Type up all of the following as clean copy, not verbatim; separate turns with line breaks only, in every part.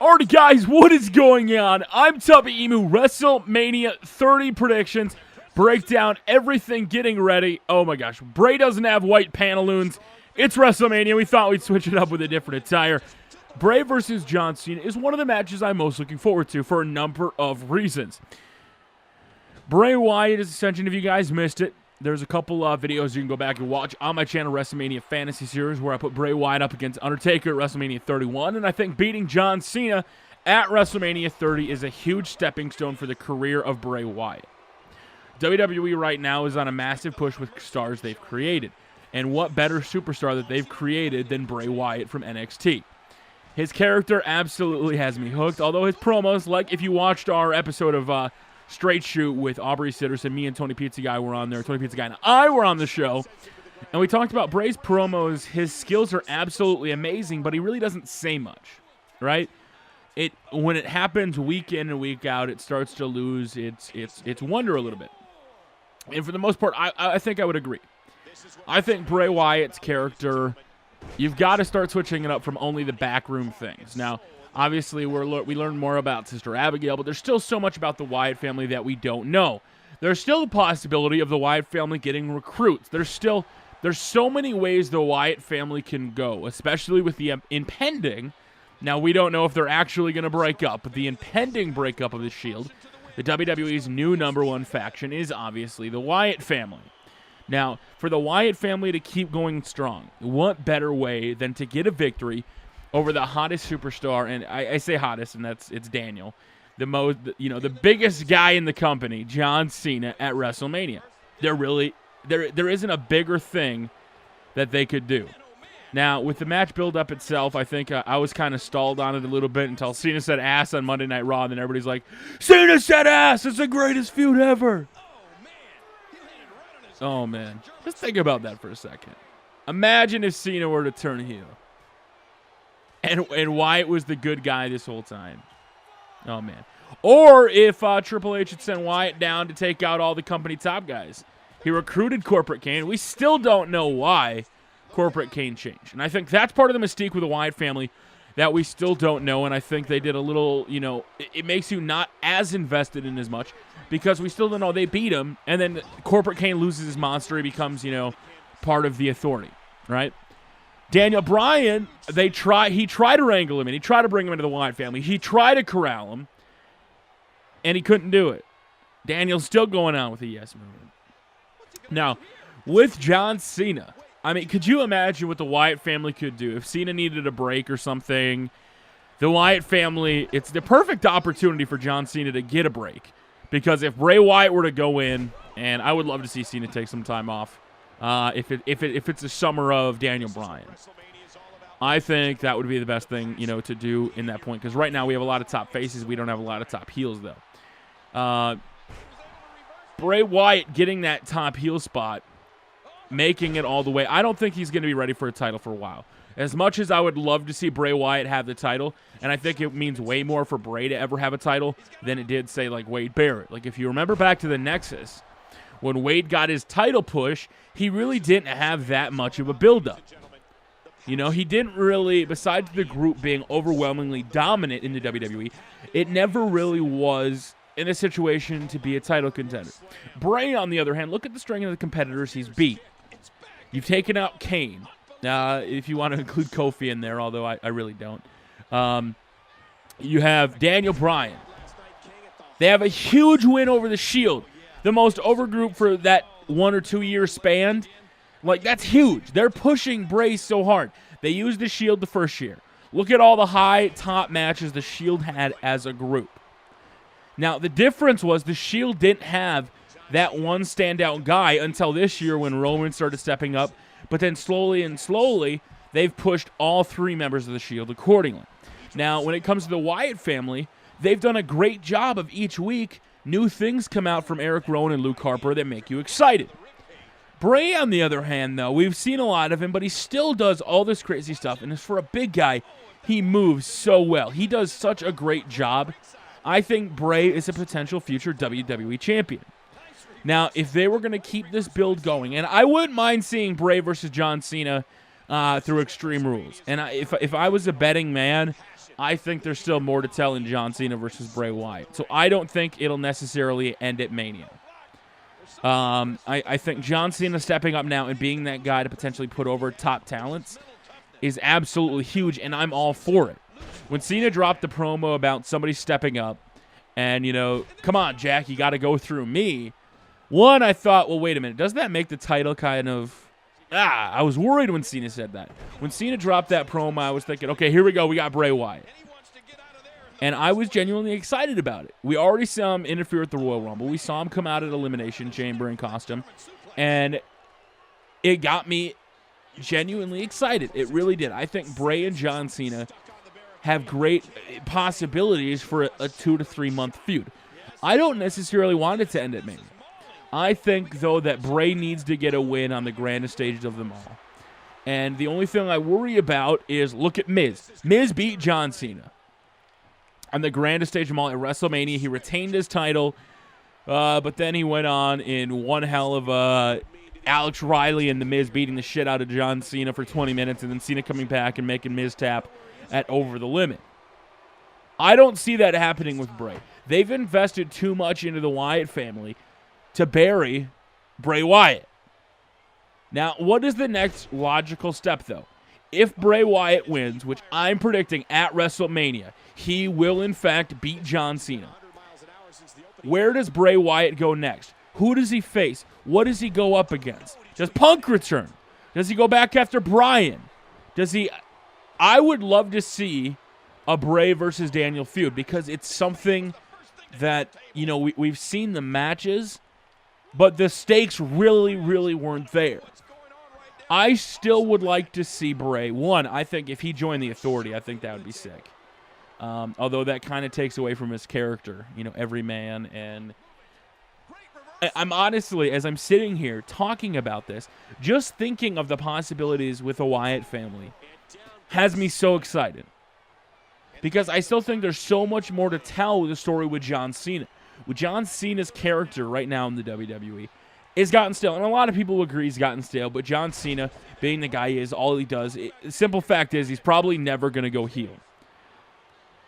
Alrighty, guys, what is going on? I'm Tubby Emu, WrestleMania 30 predictions. Break down everything getting ready. Oh my gosh, Bray doesn't have white pantaloons. It's WrestleMania. We thought we'd switch it up with a different attire. Bray versus John Cena is one of the matches I'm most looking forward to for a number of reasons. Bray Wyatt is Ascension. If you guys missed it, there's a couple of videos you can go back and watch on my channel, Wrestlemania Fantasy Series, where I put Bray Wyatt up against Undertaker at WrestleMania 31, and I think beating John Cena at WrestleMania 30 is a huge stepping stone for the career of Bray Wyatt. WWE right now is on a massive push with stars they've created, and what better superstar that they've created than Bray Wyatt from NXT? His character absolutely has me hooked, although his promos, like if you watched our episode of Straight Shoot with Aubrey Sitterson, me and Tony Pizza Guy were on there. Tony Pizza Guy and I were on the show, and we talked about Bray's promos. His skills are absolutely amazing, but he really doesn't say much, right? When it happens week in and week out, it starts to lose its wonder a little bit. And for the most part, I think I would agree. I think Bray Wyatt's character, you've got to start switching it up from only the backroom things. Now, obviously, we learned more about Sister Abigail, but there's still so much about the Wyatt family that we don't know. There's still the possibility of the Wyatt family getting recruits. There's so many ways the Wyatt family can go, especially with the impending. Now, we don't know if they're actually going to break up, but the impending breakup of the Shield, the WWE's new #1 faction, is obviously the Wyatt family. Now, for the Wyatt family to keep going strong, what better way than to get a victory over the hottest superstar, and I say hottest, and it's Daniel, the biggest guy in the company, John Cena, at WrestleMania. There isn't a bigger thing that they could do. Now, with the match build-up itself, I think I was kind of stalled on it a little bit until Cena said ass on Monday Night Raw, and then everybody's like, Cena said ass! It's the greatest feud ever! Oh, man. Just think about that for a second. Imagine if Cena were to turn heel. And Wyatt was the good guy this whole time. Oh, man. Or if Triple H had sent Wyatt down to take out all the company top guys. He recruited Corporate Kane. We still don't know why Corporate Kane changed. And I think that's part of the mystique with the Wyatt family that we still don't know. And I think they did a little, it makes you not as invested in as much because we still don't know. They beat him, and then Corporate Kane loses his monster. He becomes, part of the Authority, right? Daniel Bryan, he tried to wrangle him in. He tried to bring him into the Wyatt family. He tried to corral him, and he couldn't do it. Daniel's still going on with the yes movement. Now, with John Cena, I mean, could you imagine what the Wyatt family could do if Cena needed a break or something? The Wyatt family, it's the perfect opportunity for John Cena to get a break, because if Bray Wyatt were to go in, and I would love to see Cena take some time off, if it's the summer of Daniel Bryan, I think that would be the best thing, to do in that point. Because right now we have a lot of top faces. We don't have a lot of top heels, though. Bray Wyatt getting that top heel spot, making it all the way. I don't think he's going to be ready for a title for a while. As much as I would love to see Bray Wyatt have the title, and I think it means way more for Bray to ever have a title than it did, say, like Wade Barrett. Like, if you remember back to the Nexus, when Wade got his title push, he really didn't have that much of a build-up. He didn't really, besides the group being overwhelmingly dominant in the WWE, it never really was in a situation to be a title contender. Bray, on the other hand, look at the string of the competitors he's beat. You've taken out Kane, if you want to include Kofi in there, although I really don't. You have Daniel Bryan. They have a huge win over the Shield. The most over group for that 1 or 2 year span. Like, that's huge. They're pushing Bray so hard. They used the Shield the first year. Look at all the high top matches the Shield had as a group. Now, the difference was the Shield didn't have that one standout guy until this year when Roman started stepping up. But then slowly, they've pushed all 3 members of the Shield accordingly. Now, when it comes to the Wyatt family, they've done a great job of each week. New things come out from Eric Rowan and Luke Harper that make you excited. Bray, on the other hand, though, we've seen a lot of him, but he still does all this crazy stuff. And for a big guy, he moves so well. He does such a great job. I think Bray is a potential future WWE champion. Now, if they were going to keep this build going, and I wouldn't mind seeing Bray versus John Cena through Extreme Rules. And if I was a betting man, I think there's still more to tell in John Cena versus Bray Wyatt. So I don't think it'll necessarily end at Mania. I think John Cena stepping up now and being that guy to potentially put over top talents is absolutely huge, and I'm all for it. When Cena dropped the promo about somebody stepping up and, come on, Jack, you got to go through me. One, I thought, well, wait a minute. Doesn't that make the title kind of... I was worried when Cena said that. When Cena dropped that promo, I was thinking, okay, here we go. We got Bray Wyatt. And I was genuinely excited about it. We already saw him interfere with the Royal Rumble. We saw him come out at Elimination Chamber in costume. And it got me genuinely excited. It really did. I think Bray and John Cena have great possibilities for a 2 to 3 month feud. I don't necessarily want it to end at Mania. I think, though, that Bray needs to get a win on the grandest stage of them all. And the only thing I worry about is, look at Miz. Miz beat John Cena on the grandest stage of them all at WrestleMania. He retained his title, but then he went on in one hell of a Alex Riley and the Miz beating the shit out of John Cena for 20 minutes, and then Cena coming back and making Miz tap at Over the Limit. I don't see that happening with Bray. They've invested too much into the Wyatt family to bury Bray Wyatt. Now, what is the next logical step, though? If Bray Wyatt wins, which I'm predicting at WrestleMania, he will, in fact, beat John Cena. Where does Bray Wyatt go next? Who does he face? What does he go up against? Does Punk return? Does he go back after Bryan? I would love to see a Bray versus Daniel feud, because it's something that, we've seen the matches, but the stakes really, really weren't there. I still would like to see Bray. One, I think if he joined the Authority, I think that would be sick. Although that kind of takes away from his character, every man. And I'm honestly, as I'm sitting here talking about this, just thinking of the possibilities with the Wyatt family has me so excited. Because I still think there's so much more to tell with the story with John Cena. With John Cena's character right now in the WWE, it's gotten stale. And a lot of people agree he's gotten stale, but John Cena, being the guy he is, all he does, the simple fact is he's probably never going to go heel.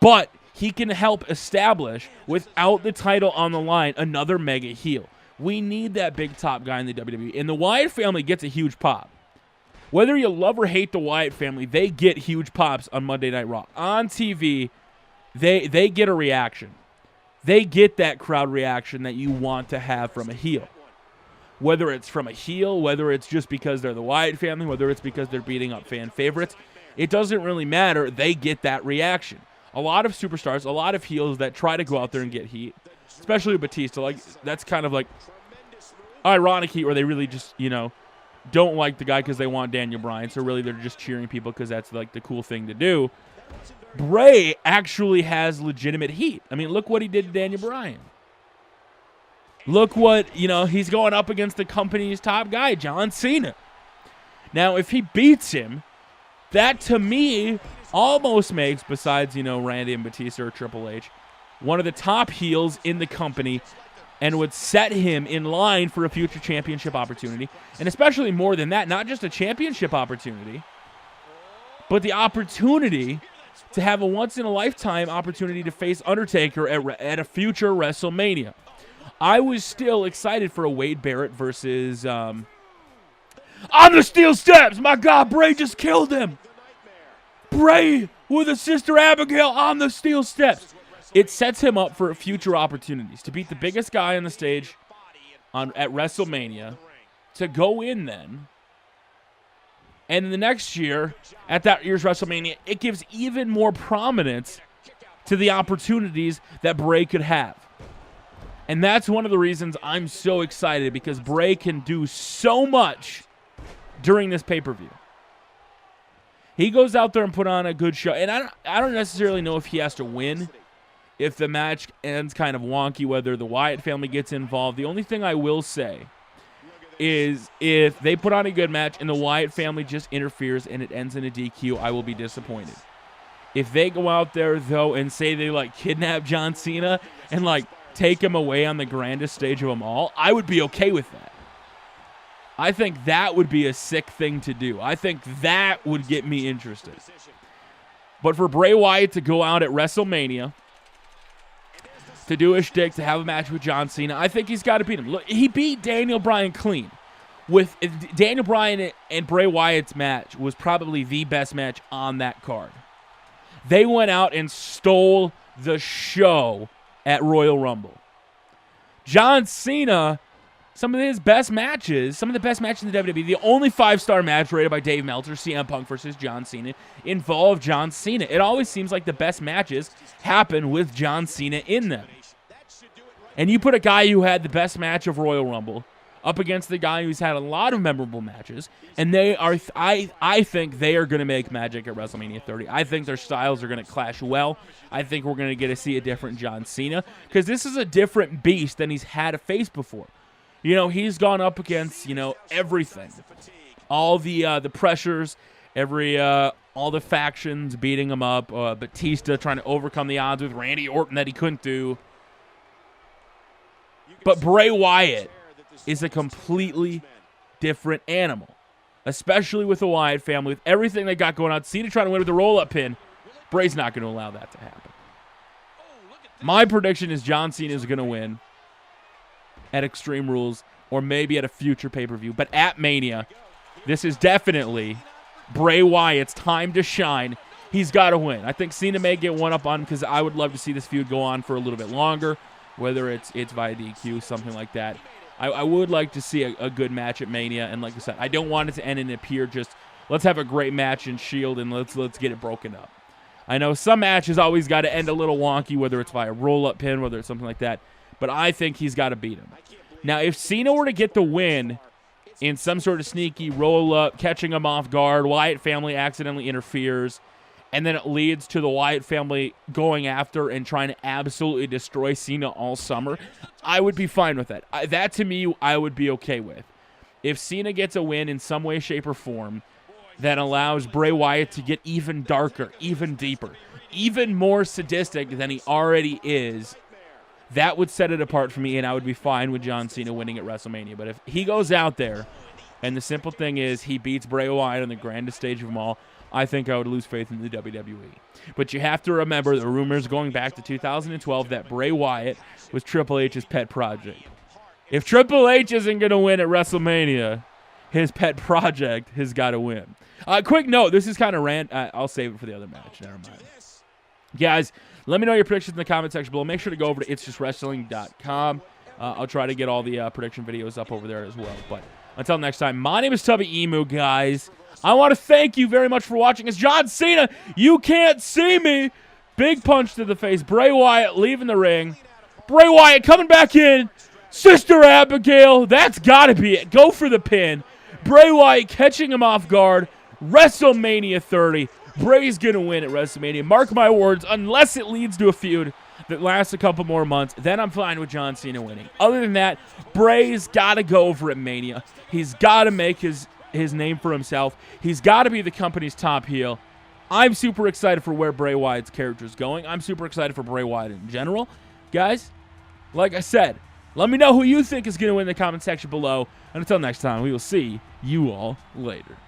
But he can help establish, without the title on the line, another mega heel. We need that big top guy in the WWE. And the Wyatt family gets a huge pop. Whether you love or hate the Wyatt family, they get huge pops on Monday Night Raw. On TV, they get a reaction. They get that crowd reaction that you want to have from a heel. Whether it's from a heel, whether it's just because they're the Wyatt family, whether it's because they're beating up fan favorites, it doesn't really matter. They get that reaction. A lot of superstars, a lot of heels that try to go out there and get heat, especially Batista, that's kind of like ironic heat where they really just, don't like the guy because they want Daniel Bryan, so really they're just cheering people because that's the cool thing to do. Bray actually has legitimate heat. I mean, look what he did to Daniel Bryan. Look what, he's going up against the company's top guy, John Cena. Now, if he beats him, that to me almost makes, besides, Randy and Batista or Triple H, one of the top heels in the company, and would set him in line for a future championship opportunity. And especially more than that, not just a championship opportunity, but the opportunity to have a once-in-a-lifetime opportunity to face Undertaker at a future WrestleMania. I was still excited for a Wade Barrett versus... on the steel steps! My God, Bray just killed him! Bray with a Sister Abigail on the steel steps! It sets him up for future opportunities to beat the biggest guy on the stage at WrestleMania, to go in then, and the next year, at that year's WrestleMania, it gives even more prominence to the opportunities that Bray could have. And that's one of the reasons I'm so excited, because Bray can do so much during this pay-per-view. He goes out there and put on a good show. And I don't necessarily know if he has to win, if the match ends kind of wonky, whether the Wyatt family gets involved. The only thing I will say is if they put on a good match and the Wyatt family just interferes and it ends in a DQ, I will be disappointed. If they go out there, though, and say they, kidnap John Cena and, take him away on the grandest stage of them all, I would be okay with that. I think that would be a sick thing to do. I think that would get me interested. But for Bray Wyatt to go out at WrestleMania, to do his shtick, to have a match with John Cena, I think he's got to beat him. Look, he beat Daniel Bryan clean. With Daniel Bryan and Bray Wyatt's match was probably the best match on that card. They went out and stole the show at Royal Rumble. John Cena, some of the best matches in the WWE, the only 5-star match rated by Dave Meltzer, CM Punk versus John Cena, involved John Cena. It always seems like the best matches happen with John Cena in them. And you put a guy who had the best match of Royal Rumble up against the guy who's had a lot of memorable matches, and they are, I think they are going to make magic at WrestleMania 30. I think their styles are going to clash well. I think we're going to get to see a different John Cena, because this is a different beast than he's had to face before. You know, he's gone up against, you know, everything. All the pressures, all the factions beating him up, Batista trying to overcome the odds with Randy Orton that he couldn't do. But Bray Wyatt is a completely different animal, especially with the Wyatt family, with everything they got going on. Cena trying to win with the roll-up pin. Bray's not going to allow that to happen. My prediction is John Cena is going to win at Extreme Rules or maybe at a future pay-per-view. But at Mania, this is definitely Bray Wyatt's time to shine. He's got to win. I think Cena may get one up on him because I would love to see this feud go on for a little bit longer, whether it's via DQ, something like that. I would like to see a good match at Mania, and like I said, I don't want it to end in a pure just, let's have a great match in Shield and let's get it broken up. I know some matches always got to end a little wonky, whether it's via roll-up pin, whether it's something like that, but I think he's got to beat him. Now, if Cena were to get the win in some sort of sneaky roll-up, catching him off guard, Wyatt family accidentally interferes, and then it leads to the Wyatt family going after and trying to absolutely destroy Cena all summer, I would be fine with that. That, to me, I would be okay with. If Cena gets a win in some way, shape, or form that allows Bray Wyatt to get even darker, even deeper, even more sadistic than he already is, that would set it apart for me, and I would be fine with John Cena winning at WrestleMania. But if he goes out there, and the simple thing is he beats Bray Wyatt on the grandest stage of them all, I think I would lose faith in the WWE. But you have to remember the rumors going back to 2012 that Bray Wyatt was Triple H's pet project. If Triple H isn't going to win at WrestleMania, his pet project has got to win. Quick note, this is kind of I'll save it for the other match. Never mind. Guys, let me know your predictions in the comment section below. Make sure to go over to itsjustwrestling.com. I'll try to get all the prediction videos up over there as well. But until next time, my name is Tubby Emu, guys. I want to thank you very much for watching. It's John Cena. You can't see me. Big punch to the face. Bray Wyatt leaving the ring. Bray Wyatt coming back in. Sister Abigail. That's got to be it. Go for the pin. Bray Wyatt catching him off guard. WrestleMania 30. Bray's going to win at WrestleMania. Mark my words, unless it leads to a feud that lasts a couple more months, then I'm fine with John Cena winning. Other than that, Bray's got to go over at Mania. He's got to make his name for himself. He's got to be the company's top heel. I'm super excited for where Bray Wyatt's character is going. I'm super excited for Bray Wyatt in general. Guys, like I said, let me know who you think is going to win in the comment section below. And until next time, we will see you all later.